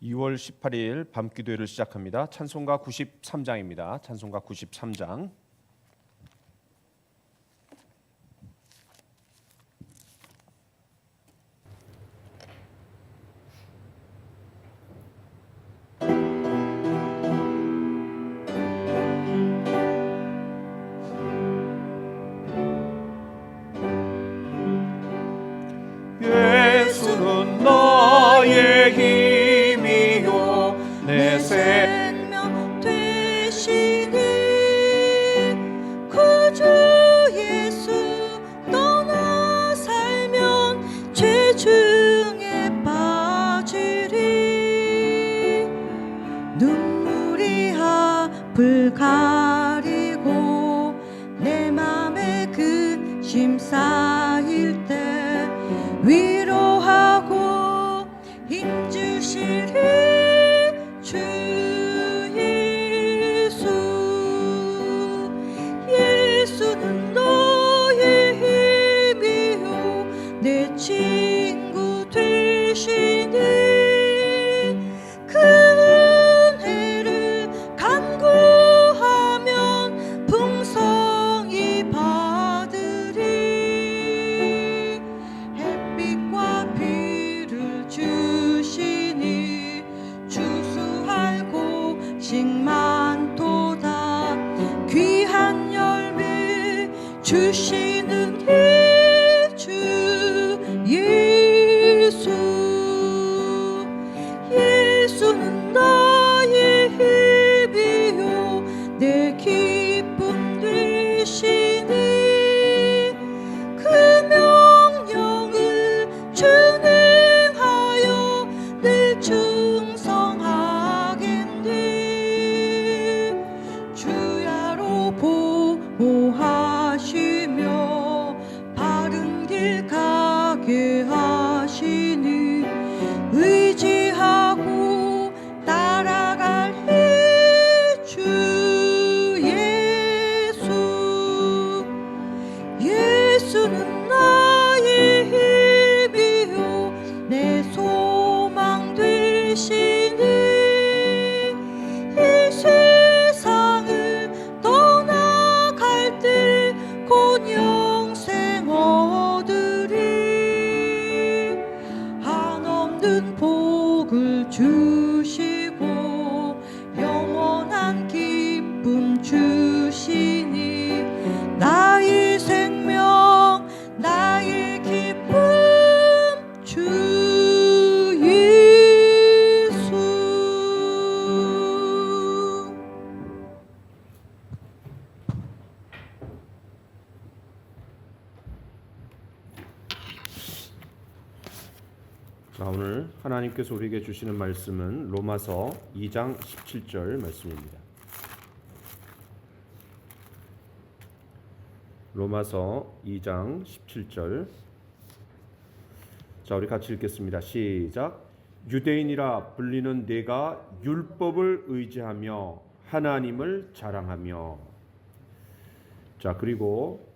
2월 18일 밤기도회를 시작합니다. 찬송가 93장입니다. 찬송가 93장. 예수는 나의 힘이요 내 생명 되시니 구주 예수 떠나 살면 죄 중에 빠지리. 눈물이 앞을 가리고 내 맘에 근심 쌓일 때 위로하고 힘주시리 주 예수. 예수는 너의 힘이요 내 친구 되시니 그 은혜를 간구하면 풍성히 받으리. 햇빛과 비를 주시니 추수할 곡식 많도다. 귀한 열매 주시는 이 주 예수. 예수는 나의 힘이요 내 기쁨 되시니 그 명령을 준행하여 늘 충성하겠네. 주야로 보호하시며 바른 길 가게 하시니 의지하고 따라갈래 주 예수. 예수는 나의 힘이요 내 소망 되시니 이 세상을 떠나갈 때 곧 영생 얻으리. 한없는 복을 주시고 영원한 기쁨 주시니 나의 생명 나의 기쁨 주 예수. 자, 오늘 하나님께서 우리에게 주시는 말씀은 로마서 2장 17절 말씀입니다. 로마서 2장 17절. 자, 우리 같이 읽겠습니다. 시작. 유대인이라 불리는 내가 율법을 의지하며 하나님을 자랑하며. 자, 그리고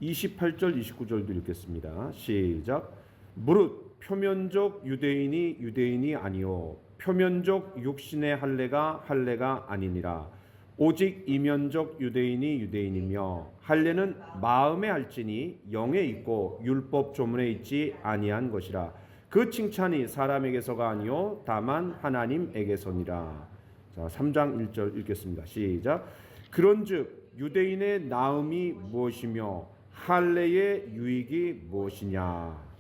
28절 29절도 읽겠습니다. 시작. 무릇 표면적 유대인이 유대인이 아니요 표면적 육신의 할례가 할례가 아니니라. 오직 이면적 유대인이 유대인이며 할례는 마음에 할지니 영에 있고 율법 조문에 있지 아니한 것이라. 그 칭찬이 사람에게서가 아니요 다만 하나님에게서니라. 자, 3장 1절 읽겠습니다. 시작. 그런즉 유대인의 나음이 무엇이며 할례의 유익이 무엇이냐.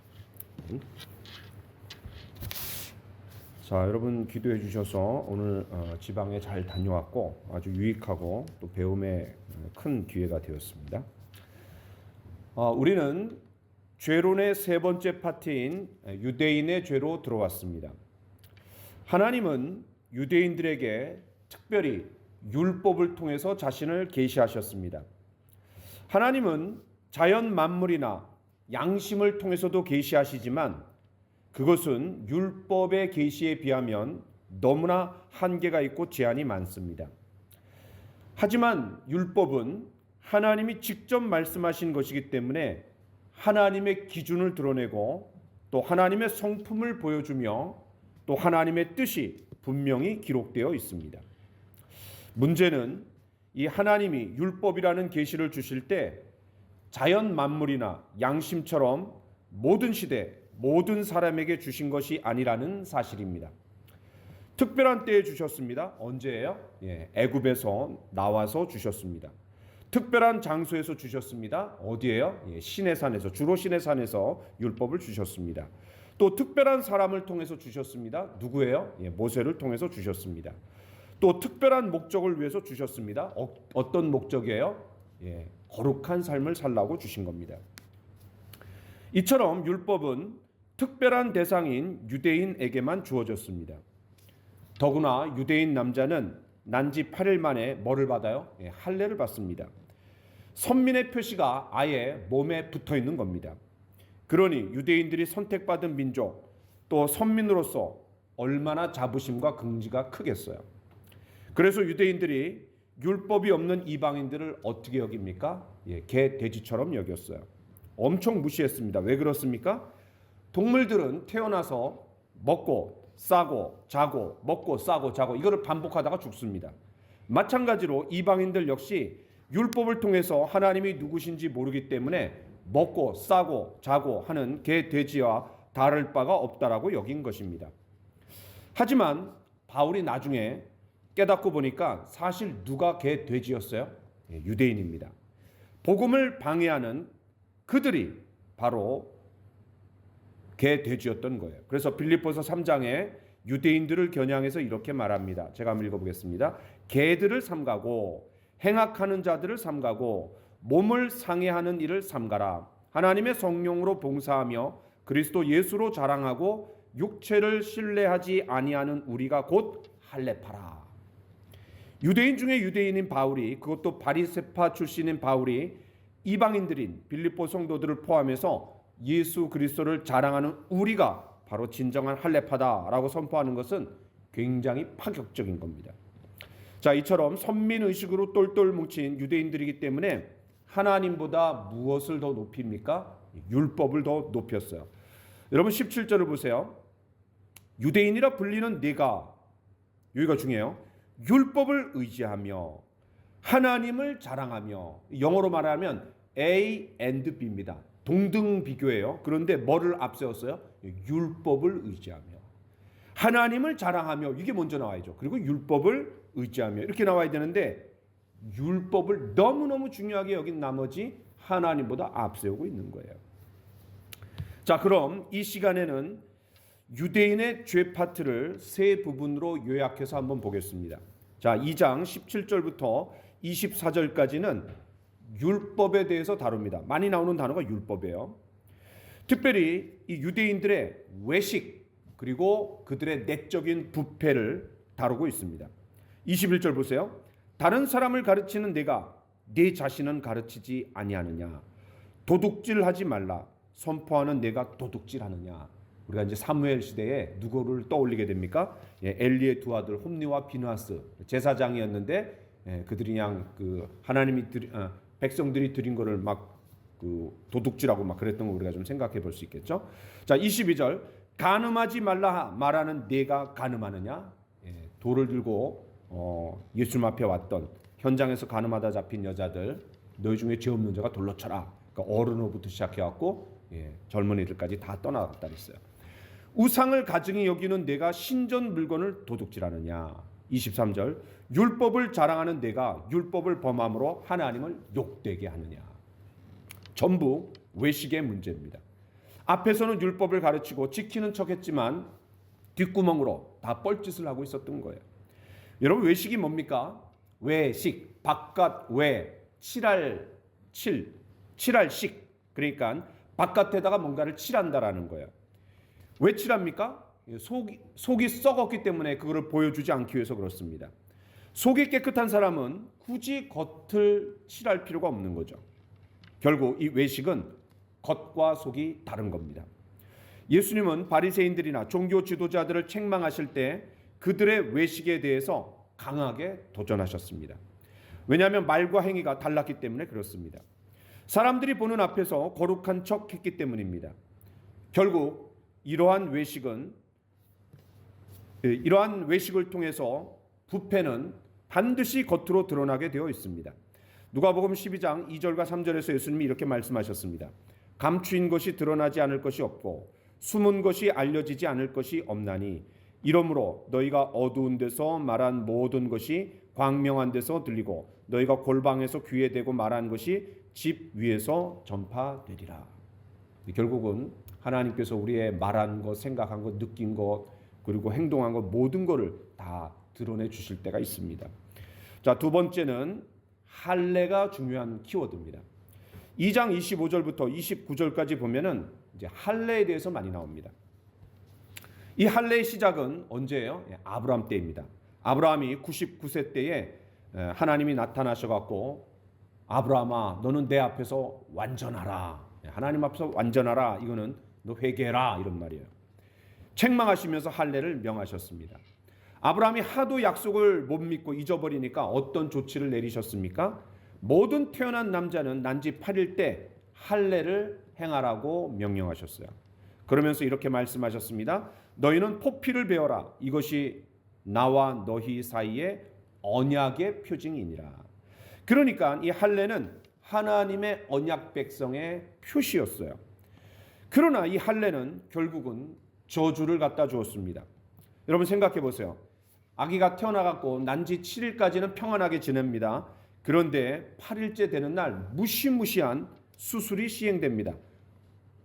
자, 여러분 기도해 주셔서 오늘 지방에 잘 다녀왔고 아주 유익하고 또 배움에 큰 기회가 되었습니다. 우리는 죄론의 세 번째 파트인 유대인의 죄로 들어왔습니다. 하나님은 유대인들에게 특별히 율법을 통해서 자신을 계시하셨습니다. 하나님은 자연 만물이나 양심을 통해서도 계시하시지만 그것은 율법의 계시에 비하면 너무나 한계가 있고 제한이 많습니다. 하지만 율법은 하나님이 직접 말씀하신 것이기 때문에 하나님의 기준을 드러내고 또 하나님의 성품을 보여주며 또 하나님의 뜻이 분명히 기록되어 있습니다. 문제는 이 하나님이 율법이라는 계시를 주실 때 자연 만물이나 양심처럼 모든 시대, 모든 사람에게 주신 것이 아니라는 사실입니다. 특별한 때에 주셨습니다. 언제예요? 애굽에서 나와서 주셨습니다. 특별한 장소에서 주셨습니다. 어디예요? 시내산에서, 주로 시내산에서 율법을 주셨습니다. 또 특별한 사람을 통해서 주셨습니다. 누구예요? 모세를 통해서 주셨습니다. 또 특별한 목적을 위해서 주셨습니다. 어떤 목적이에요? 거룩한 삶을 살라고 주신 겁니다. 이처럼 율법은 특별한 대상인 유대인에게만 주어졌습니다. 더구나 유대인 남자는 난지 8일 만에 뭐를 받아요? 할례를 받습니다. 선민의 표시가 아예 몸에 붙어 있는 겁니다. 그러니 유대인들이 선택받은 민족, 또 선민으로서 얼마나 자부심과 긍지가 크겠어요. 그래서 유대인들이 율법이 없는 이방인들을 어떻게 여깁니까? 개, 돼지처럼 여겼어요. 엄청 무시했습니다. 왜 그렇습니까? 동물들은 태어나서 먹고 싸고 자고 먹고 싸고 자고 이거를 반복하다가 죽습니다. 마찬가지로 이방인들 역시 율법을 통해서 하나님이 누구신지 모르기 때문에 먹고 싸고 자고 하는 개, 돼지와 다를 바가 없다라고 여긴 것입니다. 하지만 바울이 나중에 깨닫고 보니까 사실 누가 개, 돼지였어요? 유대인입니다. 복음을 방해하는 그들이 바로 개, 돼지였던 거예요. 그래서 빌립보서 3장에 유대인들을 겨냥해서 이렇게 말합니다. 제가 한번 읽어보겠습니다. 개들을 삼가고 행악하는 자들을 삼가고 몸을 상해하는 일을 삼가라. 하나님의 성령으로 봉사하며 그리스도 예수로 자랑하고 육체를 신뢰하지 아니하는 우리가 곧 할례파라. 유대인 중에 유대인인 바울이, 그것도 바리새파 출신인 바울이 이방인들인 빌립보 성도들을 포함해서 예수 그리스도를 자랑하는 우리가 바로 진정한 할례파다라고 선포하는 것은 굉장히 파격적인 겁니다. 자, 이처럼 선민의식으로 똘똘 뭉친 유대인들이기 때문에 하나님보다 무엇을 더 높입니까? 율법을 더 높였어요. 여러분 17절을 보세요. 유대인이라 불리는 내가, 여기가 중요해요. 율법을 의지하며 하나님을 자랑하며, 영어로 말하면 A and B입니다. 동등 비교예요. 그런데 뭐를 앞세웠어요? 율법을 의지하며 하나님을 자랑하며, 이게 먼저 나와야죠. 그리고 율법을 의지하며 이렇게 나와야 되는데 율법을 너무너무 중요하게 여긴 나머지 하나님보다 앞세우고 있는 거예요. 자, 그럼 이 시간에는 유대인의 죄 파트를 세 부분으로 요약해서 한번 보겠습니다. 자, 2장 17절부터 24절까지는 율법에 대해서 다룹니다. 많이 나오는 단어가 율법이에요. 특별히 이 유대인들의 외식 그리고 그들의 내적인 부패를 다루고 있습니다. 21절 보세요. 다른 사람을 가르치는 내가 네 자신은 가르치지 아니하느냐. 도둑질하지 말라. 선포하는 내가 도둑질하느냐. 우리가 이제 사무엘 시대에 누구를 떠올리게 됩니까? 엘리의 두 아들 홈니와 비누아스 제사장이었는데 그들이 그냥 그 하나님이 백성들이 드린 거를 막 그 도둑질하고 막 그랬던 거 우리가 좀 생각해 볼 수 있겠죠. 자, 22절 간음하지 말라 말하는 내가 간음하느냐. 돌을 들고 예수님 앞에 왔던 현장에서 간음하다 잡힌 여자들, 너희 중에 죄 없는 자가 돌로 쳐라. 그러니까 어른으로부터 시작해갖고 젊은이들까지 다 떠나갔다 그랬어요. 우상을 가증히 여기는 내가 신전 물건을 도둑질하느냐. 23절 율법을 자랑하는 내가 율법을 범함으로 하나님을 욕되게 하느냐. 전부 외식의 문제입니다. 앞에서는 율법을 가르치고 지키는 척했지만 뒷구멍으로 다 뻘짓을 하고 있었던 거예요. 여러분, 외식이 뭡니까? 외식, 바깥 외, 칠할식. 그러니까 바깥에다가 뭔가를 칠한다라는 거예요. 왜 칠합니까? 속이 썩었기 때문에 그거를 보여주지 않기 위해서 그렇습니다. 속이 깨끗한 사람은 굳이 겉을 칠할 필요가 없는 거죠. 결국 이 외식은 겉과 속이 다른 겁니다. 예수님은 바리새인들이나 종교 지도자들을 책망하실 때 그들의 외식에 대해서 강하게 도전하셨습니다. 왜냐하면 말과 행위가 달랐기 때문에 그렇습니다. 사람들이 보는 앞에서 거룩한 척 했기 때문입니다. 결국 이러한 외식은 겉과 속이 다른 겁니다. 예수님은 바리새인들이나 종교 지도자들을 책망하실 때 그들의 외식에 대해서 강하게 도전하셨습니다. 왜냐하면 말과 행위가 달랐기 때문에 그렇습니다. 사람들이 보는 앞에서 거룩한 척 했기 때문입니다. 결국 이러한 외식은 이러한 외식을 통해서 부패는 반드시 겉으로 드러나게 되어 있습니다. 누가복음 12장 2절과 3절에서 예수님이 이렇게 말씀하셨습니다. 감추인 것이 드러나지 않을 것이 없고 숨은 것이 알려지지 않을 것이 없나니 이러므로 너희가 어두운 데서 말한 모든 것이 광명한 데서 들리고 너희가 골방에서 귀에 대고 말한 것이 집 위에서 전파되리라. 결국은 하나님께서 우리의 말한 것, 생각한 것, 느낀 것, 그리고 행동한 것 모든 것을 다 드러내 주실 때가 있습니다. 자, 두 번째는 할례가 중요한 키워드입니다. 2장 25절부터 29절까지 보면은 이제 할례에 대해서 많이 나옵니다. 이 할례의 시작은 언제예요? 아브라함 때입니다. 아브라함이 99세 때에 하나님이 나타나셔 갖고 아브라함아 너는 내 앞에서 완전하라. 하나님 앞에서 완전하라. 이거는 너 회개해라 이런 말이에요. 책망하시면서 할례를 명하셨습니다. 아브라함이 하도 약속을 못 믿고 잊어버리니까 어떤 조치를 내리셨습니까? 모든 태어난 남자는 난지 8일 때 할례를 행하라고 명령하셨어요. 그러면서 이렇게 말씀하셨습니다. 너희는 포피를 베어라. 이것이 나와 너희 사이의 언약의 표징이니라. 그러니까 이 할례는 하나님의 언약 백성의 표시였어요. 그러나 이 할례는 결국은 저주를 갖다 주었습니다. 여러분 생각해 보세요. 아기가 태어나갖고 난지 7일까지는 평안하게 지냅니다. 그런데 8일째 되는 날 무시무시한 수술이 시행됩니다.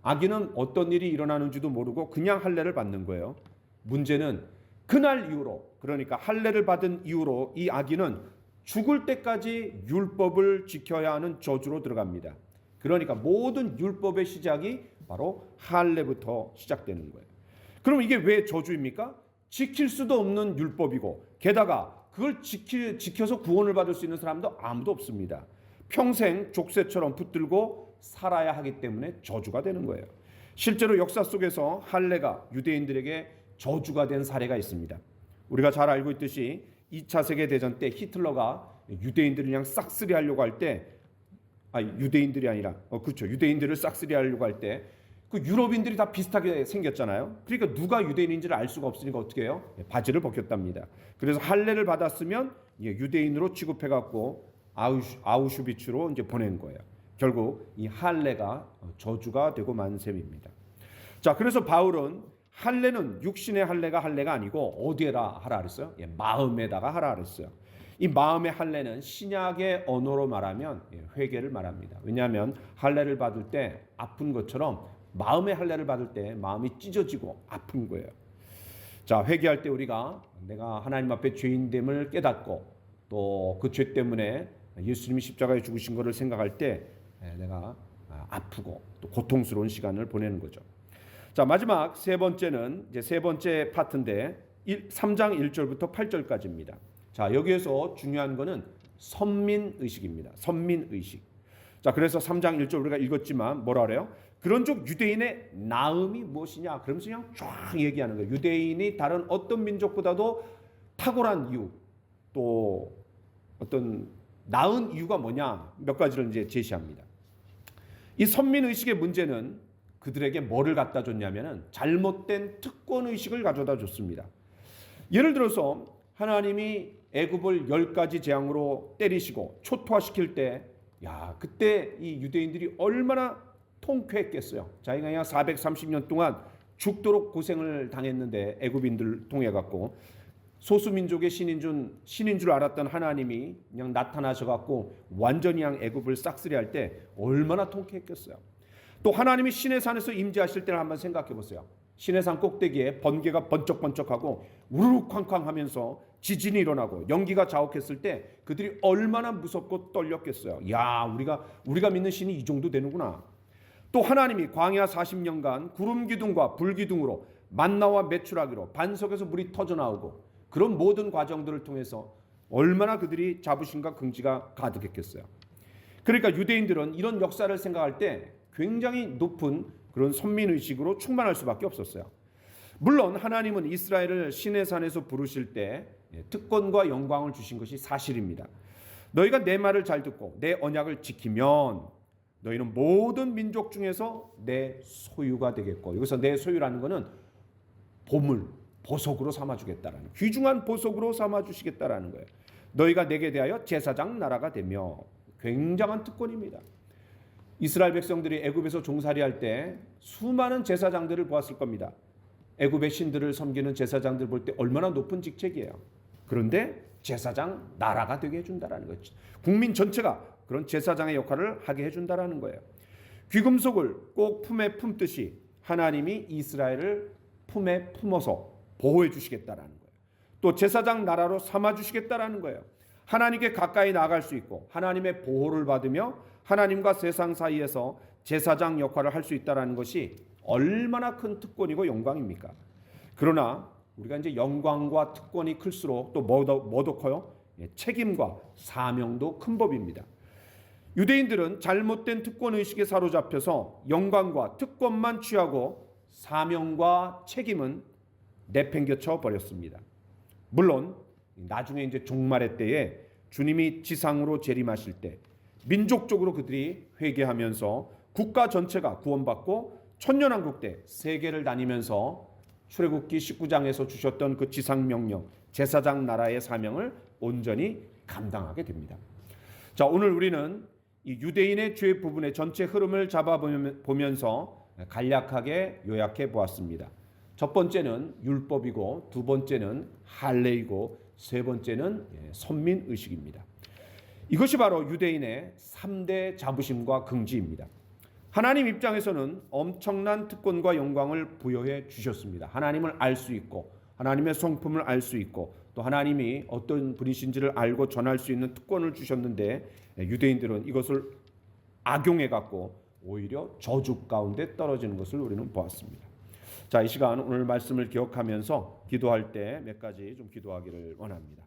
아기는 어떤 일이 일어나는지도 모르고 그냥 할례를 받는 거예요. 문제는 그날 이후로, 그러니까 할례를 받은 이후로 이 아기는 죽을 때까지 율법을 지켜야 하는 저주로 들어갑니다. 그러니까 모든 율법의 시작이 바로 할례부터 시작되는 거예요. 그럼 이게 왜 저주입니까? 지킬 수도 없는 율법이고 게다가 그걸 지켜서 구원을 받을 수 있는 사람도 아무도 없습니다. 평생 족쇄처럼 붙들고 살아야 하기 때문에 저주가 되는 거예요. 실제로 역사 속에서 할례가 유대인들에게 저주가 된 사례가 있습니다. 우리가 잘 알고 있듯이 2차 세계대전 때 히틀러가 유대인들을 그냥 싹쓸이 하려고 할 때 유대인들이 아니라 유대인들을 싹쓸이 하려고 할 때 그 유럽인들이 다 비슷하게 생겼잖아요. 그러니까 누가 유대인인지를 알 수가 없으니까 어떻게 해요? 바지를 벗겼답니다. 그래서 할례를 받았으면 유대인으로 취급해갖고 아우슈비츠로 이제 보낸 거예요. 결국 이 할례가 저주가 되고 만 셈입니다. 자, 그래서 바울은 할례는 육신의 할례가 아니고 어디에다 하라 그랬어요? 마음에다가 하라 그랬어요. 이 마음의 할례는 신약의 언어로 말하면 회개를 말합니다. 왜냐하면 할례를 받을 때 아픈 것처럼 마음의 할례를 받을 때 마음이 찢어지고 아픈 거예요. 자, 회개할 때 우리가 내가 하나님 앞에 죄인됨을 깨닫고 또 그 죄 때문에 예수님이 십자가에 죽으신 것을 생각할 때 내가 아프고 또 고통스러운 시간을 보내는 거죠. 자, 마지막 세 번째는 이제 세 번째 파트인데 3장 1절부터 8절까지입니다. 자, 여기에서 중요한 거는 선민의식입니다. 선민의식. 자, 그래서 3장 1절 우리가 읽었지만 뭐라 그래요? 그런즉 유대인의 나음이 무엇이냐? 그러면서 그냥 쫙 얘기하는 거예요. 유대인이 다른 어떤 민족보다도 탁월한 이유, 또 어떤 나은 이유가 뭐냐? 몇 가지를 이제 제시합니다. 이 선민의식의 문제는 그들에게 뭐를 갖다 줬냐면은 잘못된 특권의식을 가져다 줬습니다. 예를 들어서 하나님이 애굽을 10가지 재앙으로 때리시고 초토화시킬 때, 그때 이 유대인들이 얼마나 통쾌했겠어요. 자기가 그냥 430년 동안 죽도록 고생을 당했는데 애굽인들 통해 갖고 소수민족의 신인 줄 알았던 하나님이 그냥 나타나셔 갖고 완전히 그냥 애굽을 싹쓸이 할 때 얼마나 통쾌했겠어요. 또 하나님이 시내산에서 임재하실 때를 한번 생각해 보세요. 시내산 꼭대기에 번개가 번쩍번쩍하고 우르르 쾅쾅 하면서 지진이 일어나고 연기가 자욱했을 때 그들이 얼마나 무섭고 떨렸겠어요. 우리가 믿는 신이 이 정도 되는구나. 또 하나님이 광야 40년간 구름 기둥과 불 기둥으로 만나와 메추라기로 반석에서 물이 터져 나오고 그런 모든 과정들을 통해서 얼마나 그들이 자부심과 긍지가 가득했겠어요. 그러니까 유대인들은 이런 역사를 생각할 때 굉장히 높은 그런 선민의식으로 충만할 수밖에 없었어요. 물론 하나님은 이스라엘을 시내산에서 부르실 때 특권과 영광을 주신 것이 사실입니다. 너희가 내 말을 잘 듣고 내 언약을 지키면 너희는 모든 민족 중에서 내 소유가 되겠고, 여기서 내 소유라는 것은 보석으로 삼아주겠다라는, 귀중한 보석으로 삼아주시겠다라는 거예요. 너희가 내게 대하여 제사장 나라가 되며. 굉장한 특권입니다. 이스라엘 백성들이 애굽에서 종살이할 때 수많은 제사장들을 보았을 겁니다. 애굽의 신들을 섬기는 제사장들 볼 때 얼마나 높은 직책이에요. 그런데 제사장 나라가 되게 해준다라는 거죠. 국민 전체가 그런 제사장의 역할을 하게 해준다라는 거예요. 귀금속을 꼭 품에 품듯이 하나님이 이스라엘을 품에 품어서 보호해 주시겠다라는 거예요. 또 제사장 나라로 삼아 주시겠다라는 거예요. 하나님께 가까이 나아갈 수 있고 하나님의 보호를 받으며 하나님과 세상 사이에서 제사장 역할을 할 수 있다라는 것이 얼마나 큰 특권이고 영광입니까? 그러나 우리가 이제 영광과 특권이 클수록 또 뭐도 커요? 책임과 사명도 큰 법입니다. 유대인들은 잘못된 특권 의식에 사로잡혀서 영광과 특권만 취하고 사명과 책임은 내팽겨쳐 버렸습니다. 물론 나중에 이제 종말의 때에 주님이 지상으로 재림하실 때 민족적으로 그들이 회개하면서 국가 전체가 구원받고 천년왕국 때 세계를 다니면서 출애굽기 19장에서 주셨던 그 지상명령, 제사장 나라의 사명을 온전히 감당하게 됩니다. 자, 오늘 우리는 이 유대인의 죄 부분의 전체 흐름을 잡아보면서 간략하게 요약해 보았습니다. 첫 번째는 율법이고, 두 번째는 할례이고, 세 번째는 선민의식입니다. 이것이 바로 유대인의 3대 자부심과 긍지입니다. 하나님 입장에서는 엄청난 특권과 영광을 부여해 주셨습니다. 하나님을 알 수 있고 하나님의 성품을 알 수 있고 또 하나님이 어떤 분이신지를 알고 전할 수 있는 특권을 주셨는데 유대인들은 이것을 악용해 갖고 오히려 저주 가운데 떨어지는 것을 우리는 보았습니다. 자, 이 시간 오늘 말씀을 기억하면서 기도할 때 몇 가지 좀 기도하기를 원합니다.